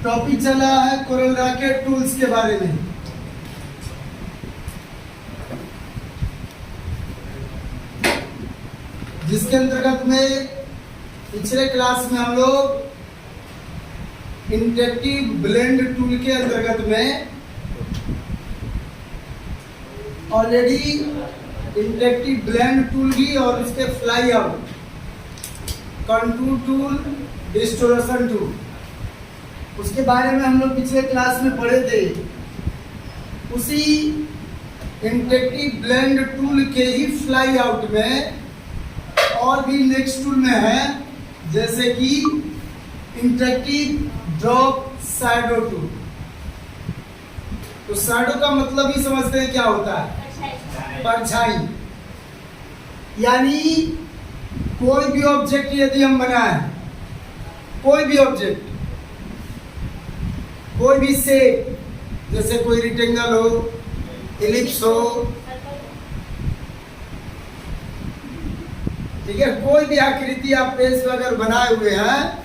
Topic चला है Corel Draw के टूल्स के बारे में। जिसके अंतर्गत में पिछले क्लास में हम लोग इंटरेक्टिव ब्लेंड टूल के अंतर्गत में ऑलरेडी इंटरेक्टिव ब्लेंड टूल भी और उसके fly out, contour tool, distortion tool, उसके बारे में हम लोग पिछले क्लास में पढ़े थे। उसी इंटरेक्टिव ब्लेंड टूल के ही फ्लाई आउट में और भी नेक्स्ट टूल में है, जैसे कि इंटरेक्टिव ड्रॉप शैडो टूल। तो शैडो का मतलब ही समझते हैं क्या होता है? परछाई। यानी कोई भी ऑब्जेक्ट यदि हम बनाएं, कोई भी ऑब्जेक्ट, कोई भी शेप, जैसे कोई रेक्टेंगल हो, एलिप्स हो, ठीक है, कोई भी आकृति आप पेज पर अगर बनाए हुए हैं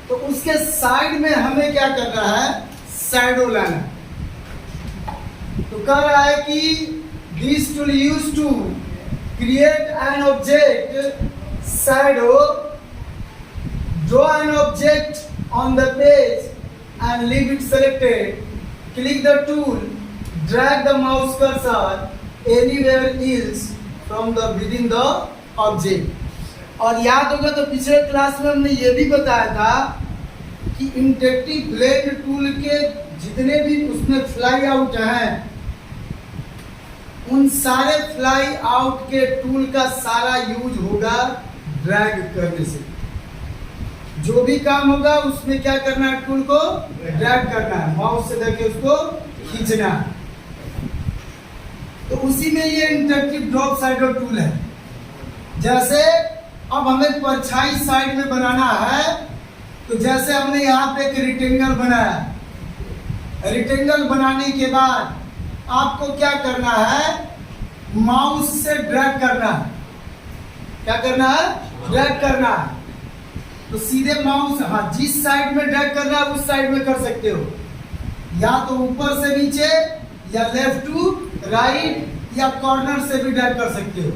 तो उसके साइड में हमें क्या करना है? शैडो लाना। तो कह रहा है कि this tool used to create an object shadow, draw an object on the page and leave it selected, click the tool, drag the mouse cursor anywhere else from the within the object. और याद होगा तो पिछले class में हमने ये भी बताया था कि इंटरेक्टिव ब्लेंड टूल के जितने भी उसमें फ्लाई आउट हैं, उन सारे फ्लाई आउट के टूल का सारा यूज होगा ड्रैग करने से। जो भी काम होगा उसमें क्या करना है? टूल को ड्रैग करना है, माउस से लेके उसको खींचना है। तो उसी में ये इंटरेक्टिव ड्रॉप शैडो टूल है। जैसे अब हमें परछाई साइड में बनाना है, तो जैसे हमने यहाँ पे एक रेक्टेंगल बनाया, रेक्टेंगल बनाने के बाद आपको क्या करना है? माउस से ड्रैग करना है। क्या करना है? ड्रैग करना है। तो सीधे माउस, हाँ, जिस साइड में ड्रैग करना है उस साइड में कर सकते हो, या तो ऊपर से नीचे, या लेफ्ट टू राइट, या कॉर्नर से भी ड्रैग कर सकते हो।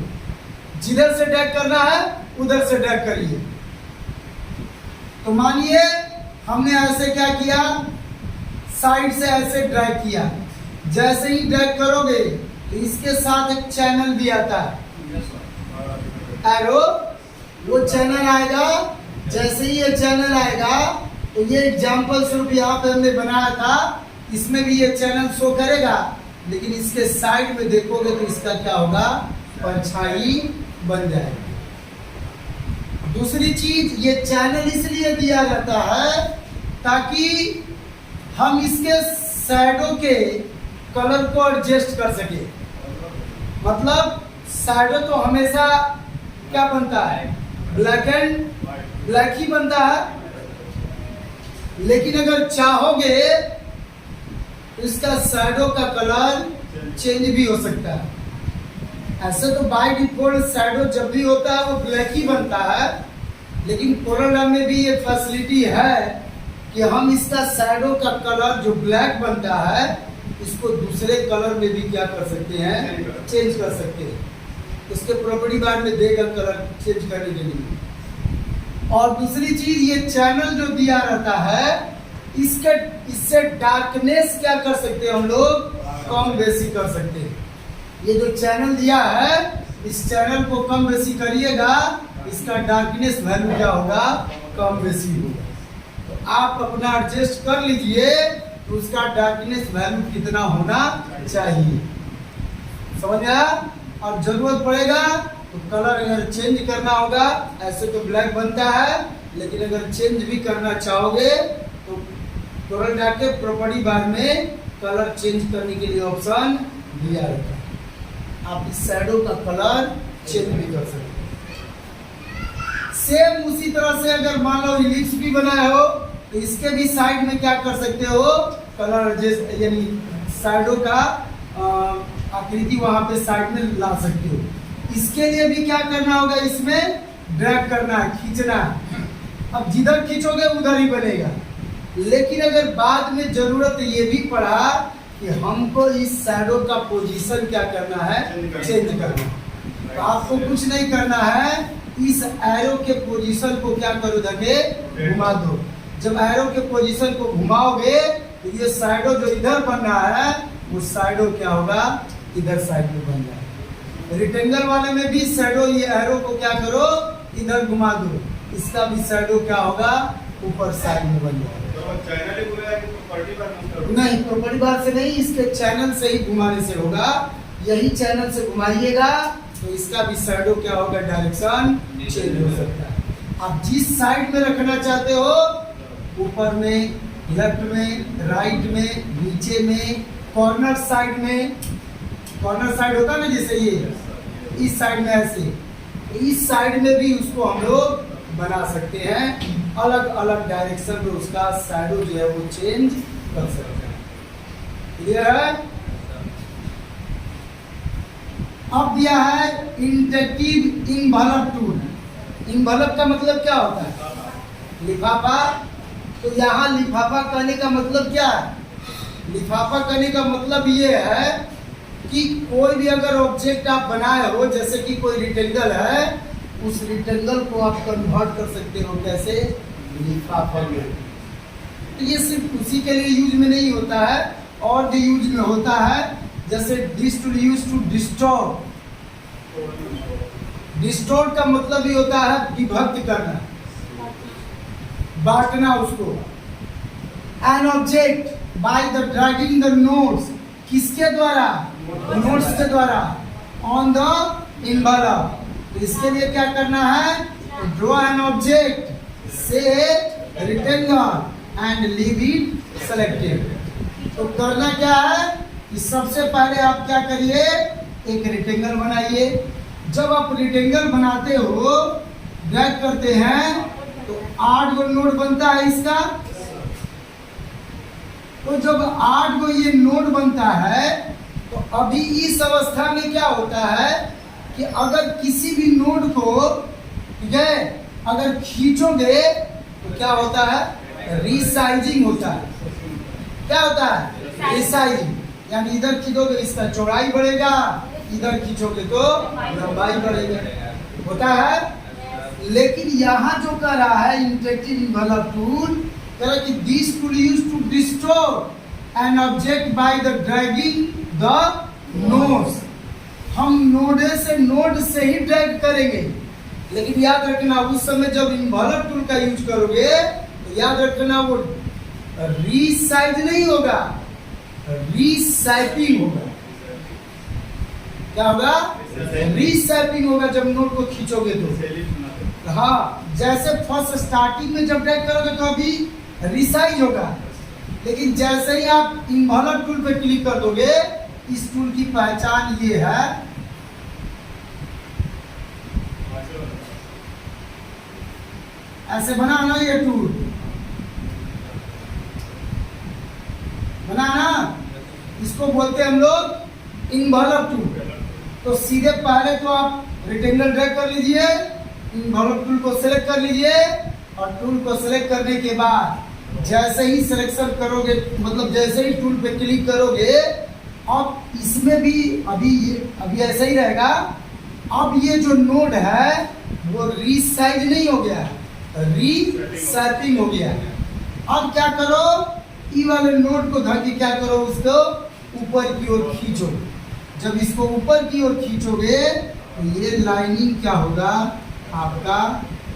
जिधर से ड्रैग करना है उधर से ड्रैग करिए। तो मानिए हमने ऐसे क्या किया, साइड से ऐसे ड्रैग किया। जैसे ही ड्रैग करोगे तो इसके साथ एक चैनल भी आता है, एरो, वो चैनल आएगा। जैसे ही ये चैनल आएगा तो ये एग्जाम्पल स्वरूप यहाँ पे हमने बनाया था, इसमें भी ये चैनल शो करेगा, लेकिन इसके साइड में देखोगे तो इसका क्या होगा? परछाई बन जाएगी। दूसरी चीज, ये चैनल इसलिए दिया जाता है ताकि हम इसके शैडो के कलर को एडजस्ट कर सके। मतलब शैडो तो हमेशा क्या बनता है? ब्लैक ही बनता है, लेकिन अगर चाहोगे तो इसका शैडो का कलर चेंज भी हो सकता है। ऐसे तो बाय डिफॉल्ट शैडो जब भी होता है वो ब्लैक ही बनता है, लेकिन कोरल ड्रा में भी ये फैसिलिटी है कि हम इसका शैडो का कलर जो ब्लैक बनता है, इसको दूसरे कलर में भी क्या कर सकते हैं? चेंज कर सकते हैं। उसके प्रॉपर्टी बार में देगा कलर चेंज करने के लिए। और दूसरी चीज, ये चैनल जो दिया रहता है, इससे डार्कनेस क्या कर सकते हैं हम लोग? कम बेसी कर सकते हैं। ये जो चैनल दिया है, इस चैनल को कम बेसी करिएगा, इसका डार्कनेस वैल्यू क्या होगा? कम बेसी होगा। तो आप अपना एडजस्ट कर लीजिए तो उसका डार्कनेस वैल्यू कितना होना चाहिए, समझ आया? और जरूरत पड़ेगा तो कलर अगर चेंज करना होगा, ऐसे तो ब्लैक बनता है, लेकिन अगर चेंज भी करना चाहोगे तो कोरल ड्रा के प्रॉपर्टी बार में कलर चेंज करने के लिए ऑप्शन दिया रहता है। आप इस शैडो का कलर चेंज भी कर सकते हैं। सेम उसी तरह से अगर मान लो इलिप्स भी बनाए हो तो इसके भी साइड में क्या कर सकते हो? कलर एडजस्ट, यानी शैडो का आकृति वहां पे साइड में ला सकते हो। इसके लिए भी क्या करना होगा? इसमें ड्रैग करना है, खींचना है। अब जिधर खींचोगे उधर ही बनेगा। लेकिन अगर बाद में जरूरत ये भी पड़ा कि हमको इस शैडो का पोजीशन क्या करना है, चेंज करना है, तो आपको कुछ नहीं करना है, इस एरो के पोजीशन को क्या करो, धके घुमा दो। जब एरो के पोजीशन को घुमाओगे तो ये शैडो जो इधर बन रहा है वो शैडो क्या होगा, इधर साइड में बन जाएगा। रेक्टेंगल वाले में भी शैडो, ये एरो को क्या करो, इधर घुमा दो, इसका भी शैडो क्या होगा, ऊपर साइड में बन जाएगा। नहीं, प्रॉपर्टी बार से नहीं, इसके चैनल से ही घुमाने से होगा। यही चैनल से घुमाइएगा तो इसका भी शैडो क्या होगा, डायरेक्शन चेंज हो सकता है। आप जिस साइड में रखना चाहते हो, ऊपर में, लेफ्ट में, राइट में, नीचे में, कॉर्नर साइड में, कॉर्नर साइड होता है ना, जैसे ये इस साइड में ऐसे, इस साइड में भी उसको हम लोग बना सकते हैं। अलग अलग डायरेक्शन में उसका शैडो जो है वो चेंज कर सकते हैं। क्लियर है? अब दिया है इंटरेक्टिव इनवलप टूल। इनवलप का मतलब क्या होता है, लिफाफा। तो यहाँ लिफाफा कहने का मतलब क्या है, लिफाफा कहने का मतलब ये है कि कोई भी अगर ऑब्जेक्ट आप बनाए हो, जैसे कि कोई रेक्टेंगल है, उस रेक्टेंगल को आप कन्वर्ट कर सकते हो कैसे, लिफाफा में। तो ये सिर्फ उसी के लिए यूज में नहीं होता है, और भी यूज में होता है। जैसे this to use to distort. Distort का मतलब ही होता है विभक्त करना, बांटना उसको। An object by the dragging the notes, किसके द्वारा, नोट्स के द्वारा, ऑन द इनवलप। तो इसके लिए क्या करना है, ड्रॉ एन ऑब्जेक्ट, से rectangle and leave it selected. तो करना क्या है कि सबसे पहले आप क्या करिए, एक रेक्टेंगल बनाइए। जब आप रेक्टेंगल बनाते हो, ड्रैग करते हैं, तो 8 गो नोड बनता है इसका। तो जब 8 गो ये नोड बनता है, तो अभी इस अवस्था में क्या होता है कि अगर किसी भी नोड को, ठीक है, अगर खींचोगे तो क्या होता है, रीसाइजिंग होता है। क्या होता है, रीसाइजिंग, यानी इधर खींचोगे इसका चौड़ाई बढ़ेगा, इधर खींचोगे तो लंबाई बढ़ेगा, होता है। लेकिन यहाँ जो कर रहा है इंटरेक्टिव इनवलप टूल, कह रहा है कि this tool use to distort an object by the dragging the nodes. हम नोड से ही ड्रैग करेंगे, लेकिन याद रखना उस समय जब इनवलप टूल का यूज करोगे तो याद रखना वो रीसाइज नहीं होगा, रीशैपिंग होगा। क्या होगा, रीशैपिंग होगा जब नोड को खींचोगे तो। हाँ, जैसे फर्स्ट स्टार्टिंग में जब ड्रैग करोगे तो अभी रिसाइज होगा, लेकिन जैसे ही आप इनवलप टूल पे क्लिक कर दोगे, इस टूल की पहचान ये है, ऐसे बनाना, ये टूल बनाना, इसको बोलते हैं हम लोग इनवलप टूल। तो सीधे पहले तो आप रेक्टेंगल ड्रैग कर लीजिए, इनवलप टूल को सिलेक्ट कर लीजिए, और टूल को सिलेक्ट करने के बाद जैसे ही सिलेक्शन करोगे, मतलब जैसे ही टूल पे क्लिक करोगे, अब इसमें भी अभी ऐसा ही रहेगा। अब ये जो नोड है वो रीसाइज नहीं हो गया, रीशैपिंग हो गया। अब क्या करो, ई वाले नोड को धर के क्या करो, उसको ऊपर की ओर खींचो। जब इसको ऊपर की ओर खींचोगे तो ये लाइनिंग क्या होगा, आपका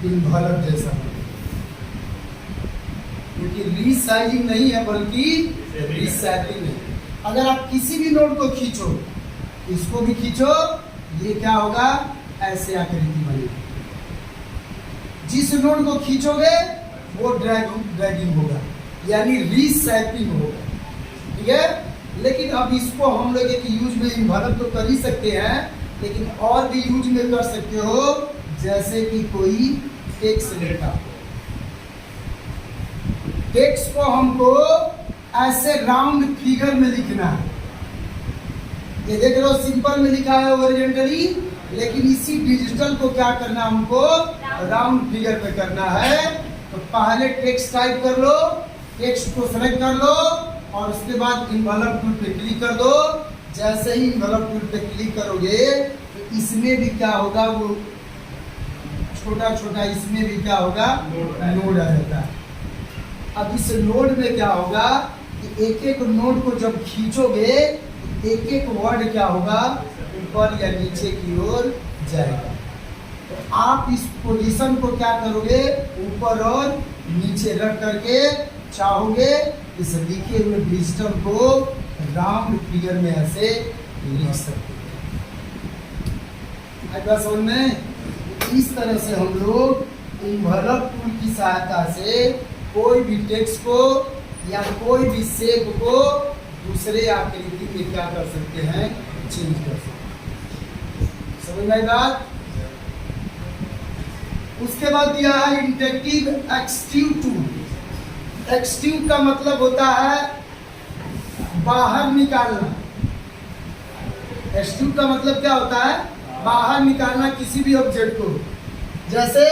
इनवलप जैसा होगा, क्योंकि रीसाइजिंग नहीं है बल्कि रीशैपिंग है। अगर आप किसी भी नोड को खींचो, इसको भी खींचो, ये क्या होगा, ऐसे आकृति बनेगी। जिस नोड को खींचोगे वो ड्रैगिंग होगा, यानी रीशैपिंग होगा, ठीक है। लेकिन अब इसको हम लोग एक यूज में इनवलप तो कर ही सकते हैं, लेकिन और भी यूज में कर सकते हो, जैसे कि कोई टेक्स्ट लिखा, टेक्स्ट को हमको ऐसे राउंड फिगर में लिखना है। ये देख लो सिंपल में लिखा है ओरिजेंटली, लेकिन इसी डिजिटल को क्या करना, हमको राउंड फिगर में करना है। तो पहले टेक्स्ट टाइप कर लो, टेक्स्ट को सेलेक्ट कर लो और उसके बाद इन्वेलप टूल पे क्लिक कर दो। जैसे ही इन्वेलप टूल पे क्लिक करोगे तो इसमें भी क्या होगा, वो छोटा छोटा इसमें भी क्या होगा, नोड आ जाता है। अब इस नोड में क्या होगा कि एक एक नोड को जब खींचोगे एक एक वर्ड क्या होगा, ऊपर या नीचे की ओर जाएगा। तो आप इस पोजीशन को क्या करोगे, ऊपर और नीचे रख करके चाहोगे इस लिखे हुए डिजिटल को राउंड फिगर में ऐसे लिख सकते हैं। समझ में इस तरह से हम लोग इन्वेलप टूल की सहायता से कोई भी टेक्स्ट को या कोई भी शेप को दूसरे आकृति में क्या कर सकते हैं, चेंज कर सकते हैं। समझ में आई बात। उसके बाद दिया है इंटरेक्टिव एक्सट्रूड टूल। एक्सट्रूड का मतलब होता है बाहर निकालना। एक्सट्रूड का मतलब क्या होता है, बाहर निकालना किसी भी ऑब्जेक्ट को। जैसे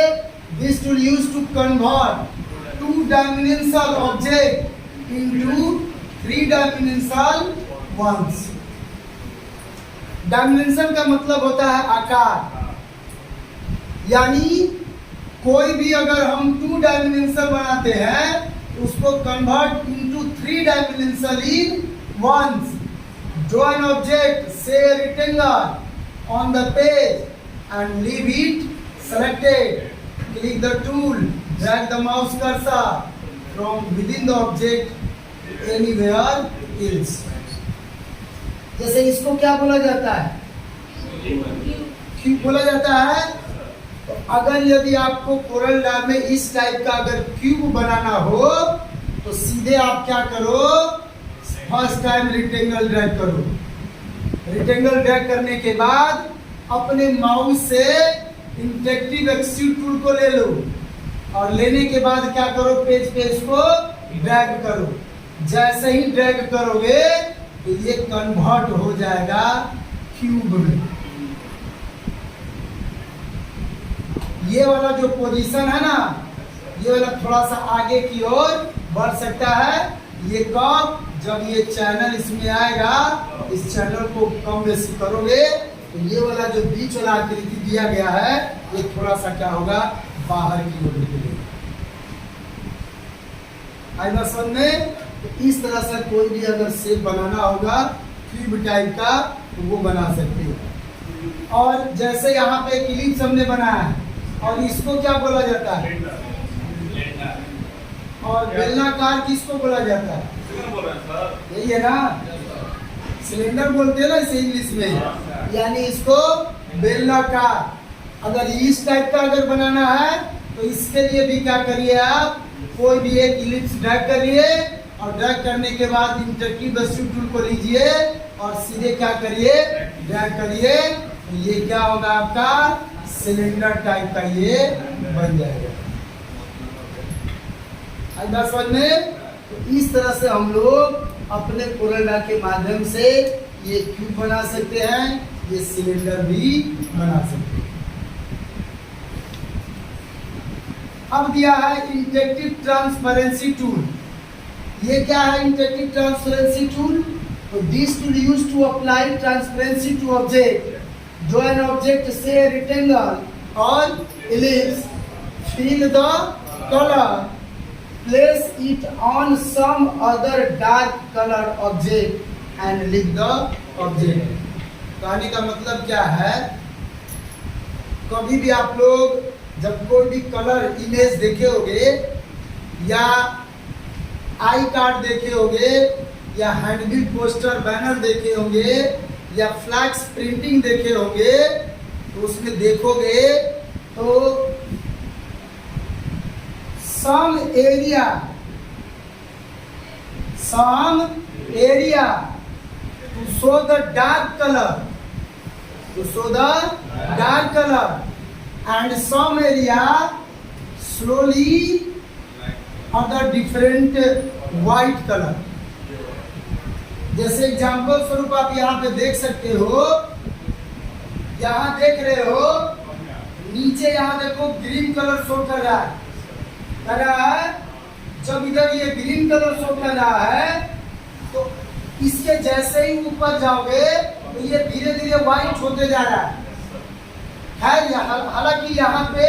this tool use to convert 2 dimensional object into 3 dimensional ones. Dimension का मतलब होता है आकार, यानी कोई भी अगर हम 2 डायमेंशनल बनाते हैं उसको convert into 3 dimensional in once. Draw an object से rectangle on the page and leave it selected. Click the tool, drag the mouse cursor from within the object anywhere else. जैसे इसको क्या बोला जाता है, क्यूब बोला जाता है। तो अगर यदि आपको कोरल ड्रा में इस टाइप का अगर क्यूब बनाना हो तो सीधे आप क्या करो, फर्स्ट टाइम रेक्टेंगल ड्रैग करो। रेक्टेंगल ड्रैग करने के बाद अपने माउस से इंटरेक्टिव एक्सट्रूड टूल को ले लो और लेने के बाद क्या करो, पेज पे इसको ड्रैग करो। जैसे ही ड्रैग करोगे तो ये कन्वर्ट हो जाएगा क्यूब में। ये वाला जो पोजीशन है ना, ये वाला थोड़ा सा आगे की ओर बढ़ सकता है। ये कब, जब ये चैनल इसमें आएगा, इस चैनल को कम बेसी करोगे तो ये वाला जो बीच वाला आकृति दिया गया है ये थोड़ा सा क्या होगा, बाहर की ओर निकलेगा। आई बात समझ में। तो इस तरह से कोई भी अगर शेप बनाना होगा क्यूब टाइप का तो वो बना सकते हो। और जैसे यहाँ पे क्लिप्स हमने बनाया है और इसको क्या बोला जाता है, और बेलनाकार किसको बोला जाता है, यही है ना, सिलेंडर बोलते हैं ना इसे इंग्लिश में, यानी इसको बेलनाकार। अगर इस टाइप का अगर बनाना है तो इसके लिए भी क्या करिए, आप कोई भी एक इलिप्स ड्रैग करिए और ड्रैग करने के बाद इंटरेक्टिव एक्सट्रूड टूल को लीजिए और सीधे क्या करिए, ड्रैग करिए। तो ये क्या होगा, आपका सिलेंडर टाइप का ये बन जाएगा। बात समझ में। तो इस तरह से हम लोग अपने कोरल ड्रा के माध्यम से ये क्यूब बना सकते हैं, ये सिलेंडर भी बना सकते हैं। अब दिया है इंटरेक्टिव ट्रांसपेरेंसी टूल। ये क्या है इंटरेक्टिव ट्रांसपेरेंसी टूल, तो this tool use to apply transparency to object. Draw an object से रेक्टेंगल और ellipse, fill the colour, place it on some other dark color object and leave the object। कहने का मतलब क्या है, कभी भी आप लोग जब कोई भी कलर इमेज देखे होगे या आई कार्ड देखे होगे या हैंडबिल पोस्टर बैनर देखे होंगे या फ्लैक्स प्रिंटिंग देखे होंगे तो उसमें देखोगे तो some area to show the dark color, and some area slowly other different white color। जैसे एग्जाम्पल स्वरूप आप यहाँ पे देख सकते हो, यहाँ देख रहे हो नीचे, यहाँ देखो ग्रीन कलर शो कर रहा है, कर रहा है, जब इधर ये ग्रीन कलर शो कर रहा है तो इसके जैसे ही ऊपर जाओगे तो ये धीरे धीरे व्हाइट होते जा रहा है। हालांकि यहाँ पे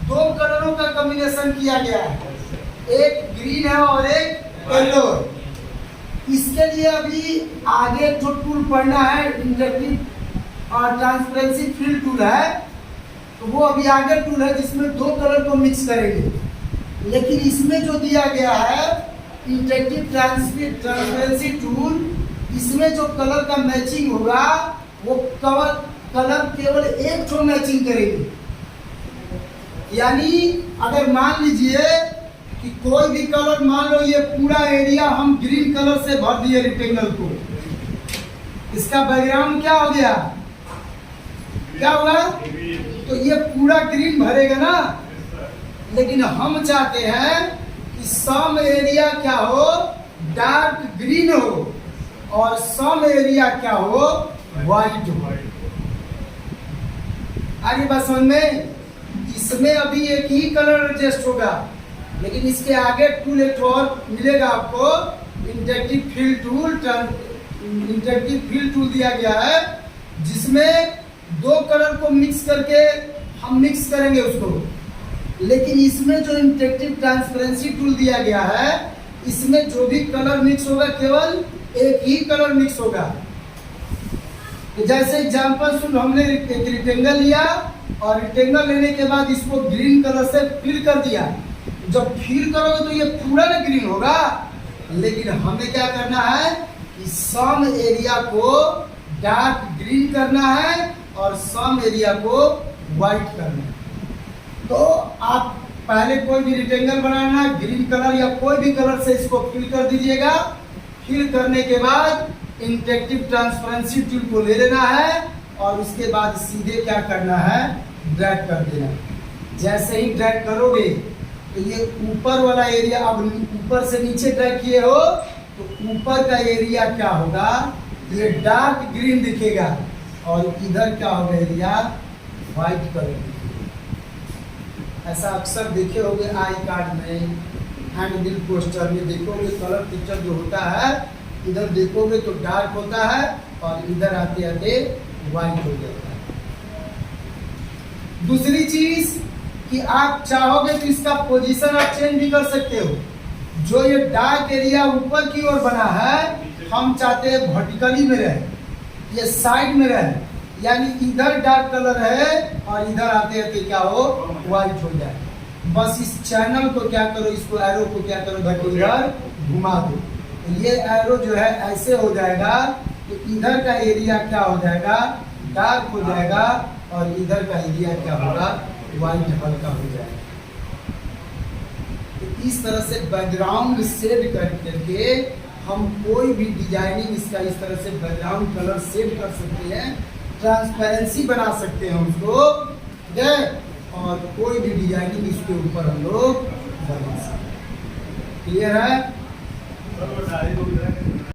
दो कलरों का कॉम्बिनेशन किया गया है, एक ग्रीन है और एक येलो। इसके लिए अभी आगे जो टूल पढ़ना है इंटरैक्टिव और ट्रांसपेरेंसी फिल टूल है, तो वो अभी आगे टूल है जिसमें दो कलर को मिक्स करेंगे। लेकिन इसमें जो दिया गया है इंटरैक्टिव ट्रांसपेरेंसी टूल, इसमें जो कलर का मैचिंग होगा वो कलर केवल एक ठो मैचिंग करेगी। यानी अगर मान लीजिए कि कोई भी कलर, मान लो ये पूरा एरिया हम ग्रीन कलर से भर दिए रेक्टेंगल को, इसका बैकग्राउंड क्या हो गया, क्या हुआ, तो ये पूरा ग्रीन भरेगा ना। लेकिन हम चाहते हैं कि सम एरिया क्या हो, डार्क ग्रीन हो और सम एरिया क्या हो, व्हाइट हो। आगे बात समझ में, इसमें अभी एक ही कलर एडजस्ट होगा, लेकिन इसके आगे टूल एक और मिलेगा आपको, interactive fill tool. Interactive fill tool दिया गया है जिसमें दो कलर को मिक्स करके हम मिक्स करेंगे उसको। लेकिन इसमें जो इंटरैक्टिव ट्रांसपेरेंसी टूल दिया गया है, इसमें जो भी कलर मिक्स होगा केवल एक ही कलर मिक्स होगा। तो जैसे एग्जांपल सुन, हमने एक रेक्टेंगल लिया और रेक्टेंगल लेने के बाद इसको ग्रीन कलर से फिल कर दिया। जब फिल करोगे तो ये पूरा ना ग्रीन होगा, लेकिन हमें क्या करना है कि सम एरिया को डार्क ग्रीन करना है और सम एरिया को व्हाइट करना है। तो आप पहले कोई भी रेक्टेंगल बनाना है, ग्रीन कलर या कोई भी कलर से इसको फिल कर दीजिएगा। फिल करने के बाद इंटरैक्टिव ट्रांसपेरेंसी टूल को ले लेना है और उसके बाद सीधे क्या करना है, ड्रैग कर देना। जैसे ही ड्रैग करोगे तो ये ऊपर वाला एरिया, अब ऊपर से नीचे ड्रैग किए हो तो ऊपर का एरिया क्या होगा, ये डार्क ग्रीन दिखेगा और इधर क्या होगा, एरिया व्हाइट कलर दिखेगा। ऐसा अक्सर देखे होंगे आई कार्ड में, हैंड बिल पोस्टर में देखोगे, कलर पिक्चर जो होता है इधर देखोगे तो डार्क होता है और इधर आते आते व्हाइट हो जाता है। दूसरी चीज कि आप चाहोगे तो इसका पोजीशन आप चेंज भी कर सकते हो। जो ये डार्क एरिया ऊपर की ओर बना है, हम चाहते हैं वर्टिकली में रहे, ये साइड में रहे, यानी इधर डार्क कलर है और इधर आते आते क्या हो, व्हाइट हो जाए। बस इस चैनल को क्या करो, इसको एरो को क्या करो, इधर घुमा दो, तो ये एरो जो है ऐसे हो जाएगा तो इधर का एरिया क्या हो जाएगा, डार्क हो जाएगा और इधर का एरिया क्या होगा, व्हाइट हल्का हो जाएगा। तो इस तरह से बैकग्राउंड सेट करके हम कोई भी डिजाइनिंग इसका इस तरह से बैकग्राउंड कलर सेट कर सकते हैं, ट्रांसपेरेंसी बना सकते हैं उसको, ठीक है, और कोई भी डिजाइनिंग इसके ऊपर हम लोग बना सकते हैं। क्लियर है?